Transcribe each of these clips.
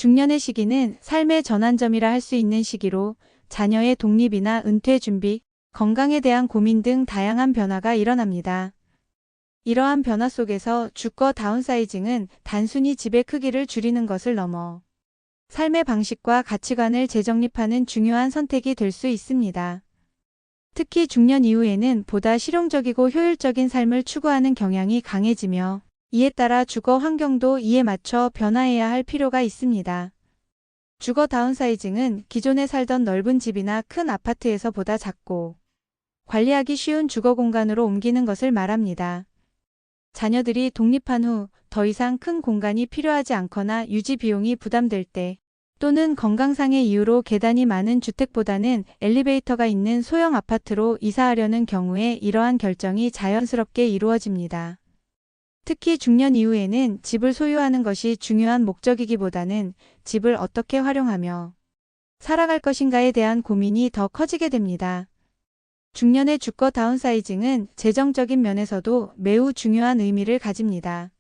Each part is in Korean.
중년의 시기는 삶의 전환점이라 할 수 있는 시기로 자녀의 독립이나 은퇴 준비, 건강에 대한 고민 등 다양한 변화가 일어납니다. 이러한 변화 속에서 주거 다운사이징은 단순히 집의 크기를 줄이는 것을 넘어 삶의 방식과 가치관을 재정립하는 중요한 선택이 될 수 있습니다. 특히 중년 이후에는 보다 실용적이고 효율적인 삶을 추구하는 경향이 강해지며 이에 따라 주거 환경도 이에 맞춰 변화해야 할 필요가 있습니다. 주거 다운사이징은 기존에 살던 넓은 집이나 큰 아파트에서 보다 작고 관리하기 쉬운 주거 공간으로 옮기는 것을 말합니다. 자녀들이 독립한 후 더 이상 큰 공간이 필요하지 않거나 유지 비용이 부담될 때 또는 건강상의 이유로 계단이 많은 주택보다는 엘리베이터가 있는 소형 아파트로 이사하려는 경우에 이러한 결정이 자연스럽게 이루어집니다. 특히 중년 이후에는 집을 소유하는 것이 중요한 목적이기보다는 집을 어떻게 활용하며 살아갈 것인가에 대한 고민이 더 커지게 됩니다. 중년의 주거 다운사이징은 재정적인 면에서도 매우 중요한 의미를 가집니다.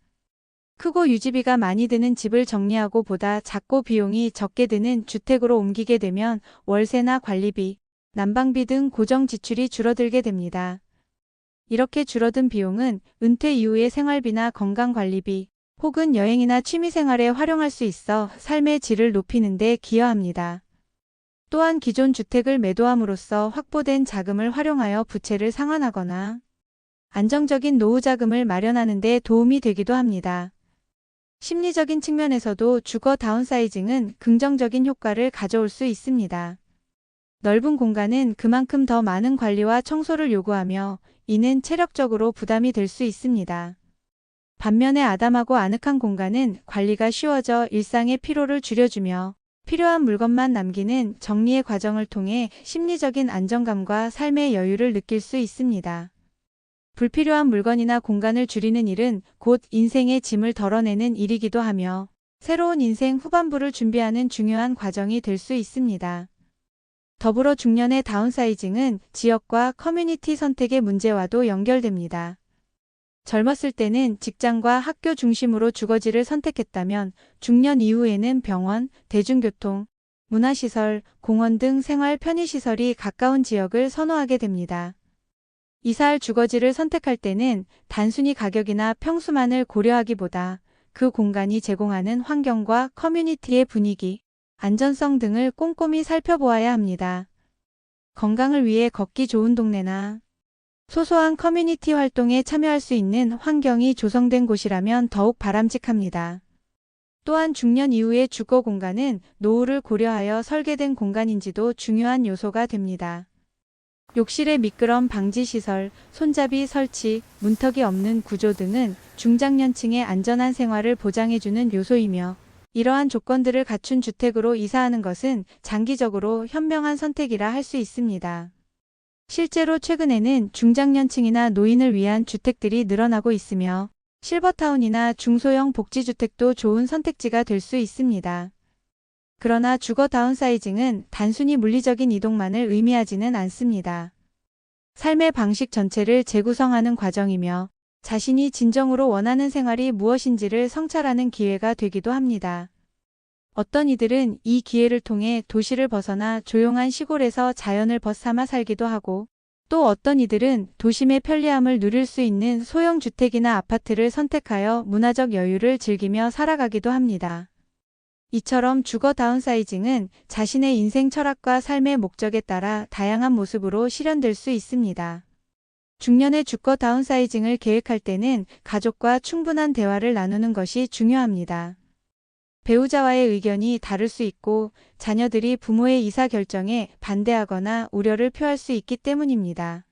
크고 유지비가 많이 드는 집을 정리하고 보다 작고 비용이 적게 드는 주택으로 옮기게 되면 월세나 관리비, 난방비 등 고정 지출이 줄어들게 됩니다. 이렇게 줄어든 비용은 은퇴 이후의 생활비나 건강관리비, 혹은 여행이나 취미생활에 활용할 수 있어 삶의 질을 높이는 데 기여합니다. 또한 기존 주택을 매도함으로써 확보된 자금을 활용하여 부채를 상환하거나 안정적인 노후 자금을 마련하는 데 도움이 되기도 합니다. 심리적인 측면에서도 주거 다운사이징은 긍정적인 효과를 가져올 수 있습니다. 넓은 공간은 그만큼 더 많은 관리와 청소를 요구하며 이는 체력적으로 부담이 될 수 있습니다. 반면에 아담하고 아늑한 공간은 관리가 쉬워져 일상의 피로를 줄여주며 필요한 물건만 남기는 정리의 과정을 통해 심리적인 안정감과 삶의 여유를 느낄 수 있습니다. 불필요한 물건이나 공간을 줄이는 일은 곧 인생의 짐을 덜어내는 일이기도 하며 새로운 인생 후반부를 준비하는 중요한 과정이 될 수 있습니다. 더불어 중년의 다운사이징은 지역과 커뮤니티 선택의 문제와도 연결됩니다. 젊었을 때는 직장과 학교 중심으로 주거지를 선택했다면 중년 이후에는 병원, 대중교통, 문화시설, 공원 등 생활 편의시설이 가까운 지역을 선호하게 됩니다. 이사할 주거지를 선택할 때는 단순히 가격이나 평수만을 고려하기보다 그 공간이 제공하는 환경과 커뮤니티의 분위기, 안전성 등을 꼼꼼히 살펴보아야 합니다. 건강을 위해 걷기 좋은 동네나 소소한 커뮤니티 활동에 참여할 수 있는 환경이 조성된 곳이라면 더욱 바람직합니다. 또한 중년 이후의 주거 공간은 노후를 고려하여 설계된 공간인지도 중요한 요소가 됩니다. 욕실의 미끄럼 방지 시설, 손잡이 설치, 문턱이 없는 구조 등은 중장년층의 안전한 생활을 보장해주는 요소이며 이러한 조건들을 갖춘 주택으로 이사하는 것은 장기적으로 현명한 선택이라 할 수 있습니다. 실제로 최근에는 중장년층이나 노인을 위한 주택들이 늘어나고 있으며 실버타운이나 중소형 복지주택도 좋은 선택지가 될 수 있습니다. 그러나 주거 다운사이징은 단순히 물리적인 이동만을 의미하지는 않습니다. 삶의 방식 전체를 재구성하는 과정이며 자신이 진정으로 원하는 생활이 무엇인지를 성찰하는 기회가 되기도 합니다. 어떤 이들은 이 기회를 통해 도시를 벗어나 조용한 시골에서 자연을 벗삼아 살기도 하고 또 어떤 이들은 도심의 편리함을 누릴 수 있는 소형 주택이나 아파트를 선택하여 문화적 여유를 즐기며 살아가기도 합니다. 이처럼 주거 다운사이징은 자신의 인생 철학과 삶의 목적에 따라 다양한 모습으로 실현될 수 있습니다. 중년의 주거 다운사이징을 계획할 때는 가족과 충분한 대화를 나누는 것이 중요합니다. 배우자와의 의견이 다를 수 있고 자녀들이 부모의 이사 결정에 반대하거나 우려를 표할 수 있기 때문입니다.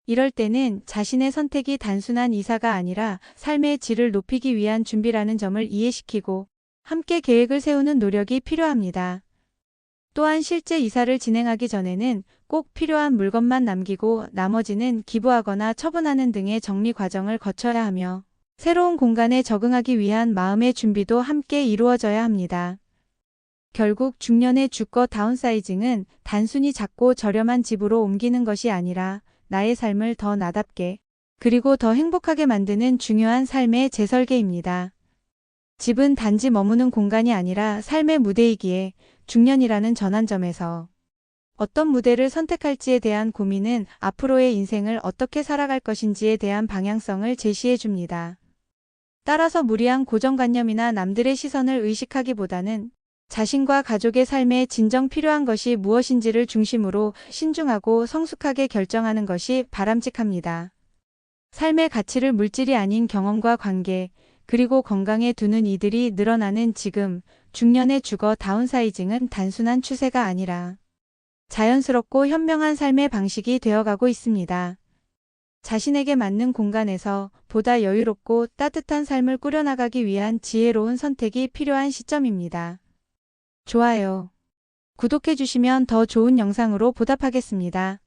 이럴 때는 자신의 선택이 단순한 이사가 아니라 삶의 질을 높이기 위한 준비라는 점을 이해시키고 함께 계획을 세우는 노력이 필요합니다. 또한 실제 이사를 진행하기 전에는 꼭 필요한 물건만 남기고 나머지는 기부하거나 처분하는 등의 정리 과정을 거쳐야 하며 새로운 공간에 적응하기 위한 마음의 준비도 함께 이루어져야 합니다. 결국 중년의 주거 다운사이징은 단순히 작고 저렴한 집으로 옮기는 것이 아니라 나의 삶을 더 나답게 그리고 더 행복하게 만드는 중요한 삶의 재설계입니다. 집은 단지 머무는 공간이 아니라 삶의 무대이기에 중년이라는 전환점에서 어떤 무대를 선택할지에 대한 고민은 앞으로의 인생을 어떻게 살아갈 것인지에 대한 방향성을 제시해 줍니다. 따라서 무리한 고정관념이나 남들의 시선을 의식하기보다는 자신과 가족의 삶에 진정 필요한 것이 무엇인지를 중심으로 신중하고 성숙하게 결정하는 것이 바람직합니다. 삶의 가치를 물질이 아닌 경험과 관계, 그리고 건강에 두는 이들이 늘어나는 지금, 중년의 주거 다운사이징은 단순한 추세가 아니라 자연스럽고 현명한 삶의 방식이 되어가고 있습니다. 자신에게 맞는 공간에서 보다 여유롭고 따뜻한 삶을 꾸려나가기 위한 지혜로운 선택이 필요한 시점입니다. 좋아요. 구독해주시면 더 좋은 영상으로 보답하겠습니다.